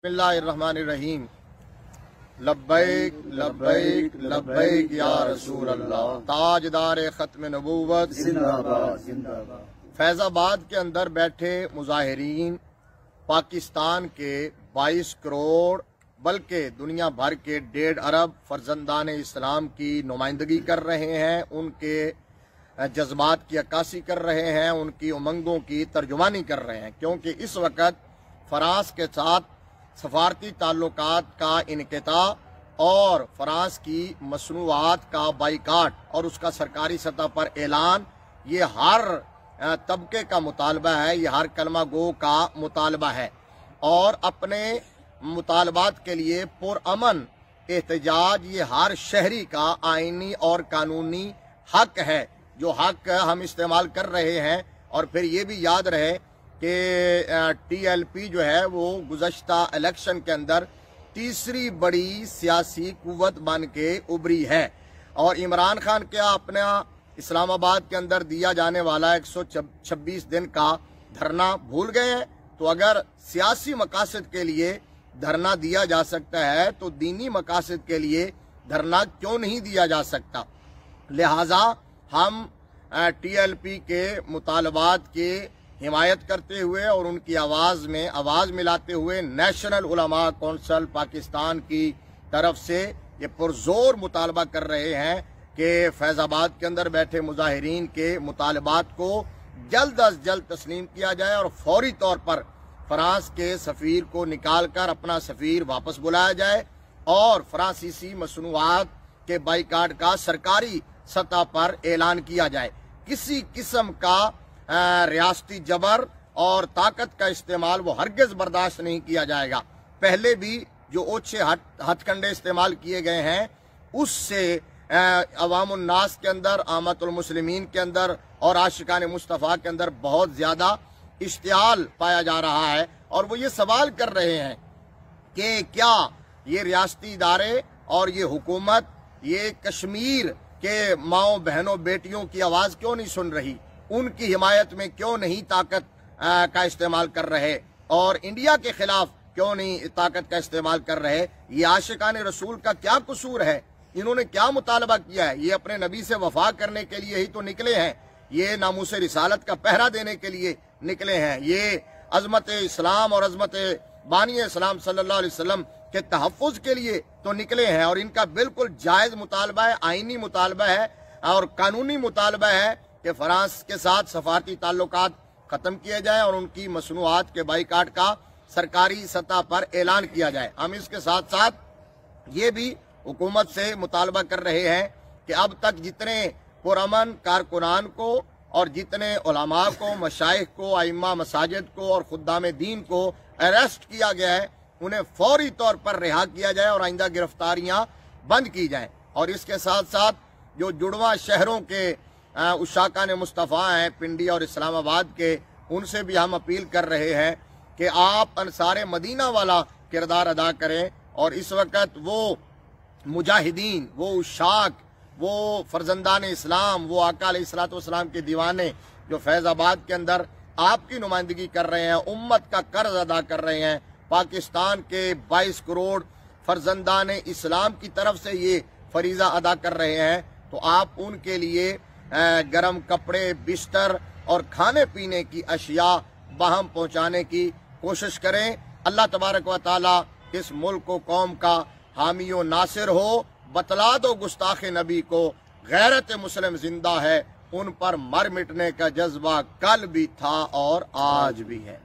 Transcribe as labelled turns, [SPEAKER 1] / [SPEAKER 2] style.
[SPEAKER 1] بسم اللہ الرحمن الرحیم۔ لبیک لبیک لبیک یا رسول اللہ، تاجدار ختم نبوت
[SPEAKER 2] زندہ باد زندہ باد۔
[SPEAKER 1] فیض آباد کے اندر بیٹھے مظاہرین پاکستان کے 22 کروڑ بلکہ دنیا بھر کے 1.5 ارب فرزندان اسلام کی نمائندگی کر رہے ہیں، ان کے جذبات کی عکاسی کر رہے ہیں، ان کی امنگوں کی ترجمانی کر رہے ہیں، کیونکہ اس وقت فرانس کے ساتھ سفارتی تعلقات کا انقطاع اور فرانس کی مصنوعات کا بائیکاٹ اور اس کا سرکاری سطح پر اعلان، یہ ہر طبقے کا مطالبہ ہے، یہ ہر کلمہ گو کا مطالبہ ہے، اور اپنے مطالبات کے لیے پرامن احتجاج یہ ہر شہری کا آئینی اور قانونی حق ہے، جو حق ہم استعمال کر رہے ہیں۔ اور پھر یہ بھی یاد رہے کہ ٹی ایل پی جو ہے وہ گزشتہ الیکشن کے اندر تیسری بڑی سیاسی قوت بن کے ابھری ہے، اور عمران خان کیا اپنا اسلام آباد کے اندر دیا جانے والا 126 دن کا دھرنا بھول گئے ہیں؟ تو اگر سیاسی مقاصد کے لیے دھرنا دیا جا سکتا ہے تو دینی مقاصد کے لیے دھرنا کیوں نہیں دیا جا سکتا؟ لہٰذا ہم ٹی ایل پی کے مطالبات کی حمایت کرتے ہوئے اور ان کی آواز میں آواز ملاتے ہوئے نیشنل علماء کونسل پاکستان کی طرف سے یہ پرزور مطالبہ کر رہے ہیں کہ فیض آباد کے اندر بیٹھے مظاہرین کے مطالبات کو جلد از جلد تسلیم کیا جائے، اور فوری طور پر فرانس کے سفیر کو نکال کر اپنا سفیر واپس بلایا جائے، اور فرانسیسی مصنوعات کے بائیکاٹ کا سرکاری سطح پر اعلان کیا جائے۔ کسی قسم کا ریاستی جبر اور طاقت کا استعمال وہ ہرگز برداشت نہیں کیا جائے گا۔ پہلے بھی جو اوچھے ہتھ کنڈے استعمال کیے گئے ہیں، اس سے عوام الناس کے اندر، عامت المسلمین کے اندر اور عاشقان مصطفیٰ کے اندر بہت زیادہ اشتعال پایا جا رہا ہے، اور وہ یہ سوال کر رہے ہیں کہ کیا یہ ریاستی ادارے اور یہ حکومت یہ کشمیر کے ماؤں بہنوں بیٹیوں کی آواز کیوں نہیں سن رہی، ان کی حمایت میں کیوں نہیں طاقت کا استعمال کر رہے، اور انڈیا کے خلاف کیوں نہیں طاقت کا استعمال کر رہے؟ یہ عاشقان رسول کا کیا قصور ہے؟ انہوں نے کیا مطالبہ کیا ہے؟ یہ اپنے نبی سے وفا کرنے کے لیے ہی تو نکلے ہیں، یہ ناموس رسالت کا پہرا دینے کے لیے نکلے ہیں، یہ عظمت اسلام اور عظمت بانی اسلام صلی اللہ علیہ وسلم کے تحفظ کے لیے تو نکلے ہیں، اور ان کا بالکل جائز مطالبہ ہے، آئینی مطالبہ ہے اور قانونی مطالبہ ہے کہ فرانس کے ساتھ سفارتی تعلقات ختم کیے جائیں اور ان کی مصنوعات کے بائیکاٹ کا سرکاری سطح پر اعلان کیا جائے۔ ہم اس کے ساتھ ساتھ یہ بھی حکومت سے مطالبہ کر رہے ہیں کہ اب تک جتنے پرامن کارکنان کو اور جتنے علماء کو، مشائخ کو، ائمہ مساجد کو اور خدام دین کو اریسٹ کیا گیا ہے، انہیں فوری طور پر رہا کیا جائے اور آئندہ گرفتاریاں بند کی جائیں۔ اور اس کے ساتھ ساتھ جو جڑواں شہروں کے عشاقان مصطفیٰ ہیں، پنڈی اور اسلام آباد کے، ان سے بھی ہم اپیل کر رہے ہیں کہ آپ انصار مدینہ والا کردار ادا کریں، اور اس وقت وہ مجاہدین، وہ عشاق، وہ فرزندان اسلام، وہ آقا علیہ الصلوۃ والسلام کے دیوانے جو فیض آباد کے اندر آپ کی نمائندگی کر رہے ہیں، امت کا قرض ادا کر رہے ہیں، پاکستان کے 22 کروڑ فرزندان اسلام کی طرف سے یہ فریضہ ادا کر رہے ہیں، تو آپ ان کے لیے گرم کپڑے، بستر اور کھانے پینے کی اشیاء باہم پہنچانے کی کوشش کریں۔ اللہ تبارک و تعالی اس ملک و قوم کا حامی و ناصر ہو۔ بتلا دو گستاخ نبی کو غیرت مسلم زندہ ہے، ان پر مر مٹنے کا جذبہ کل بھی تھا اور آج بھی ہے۔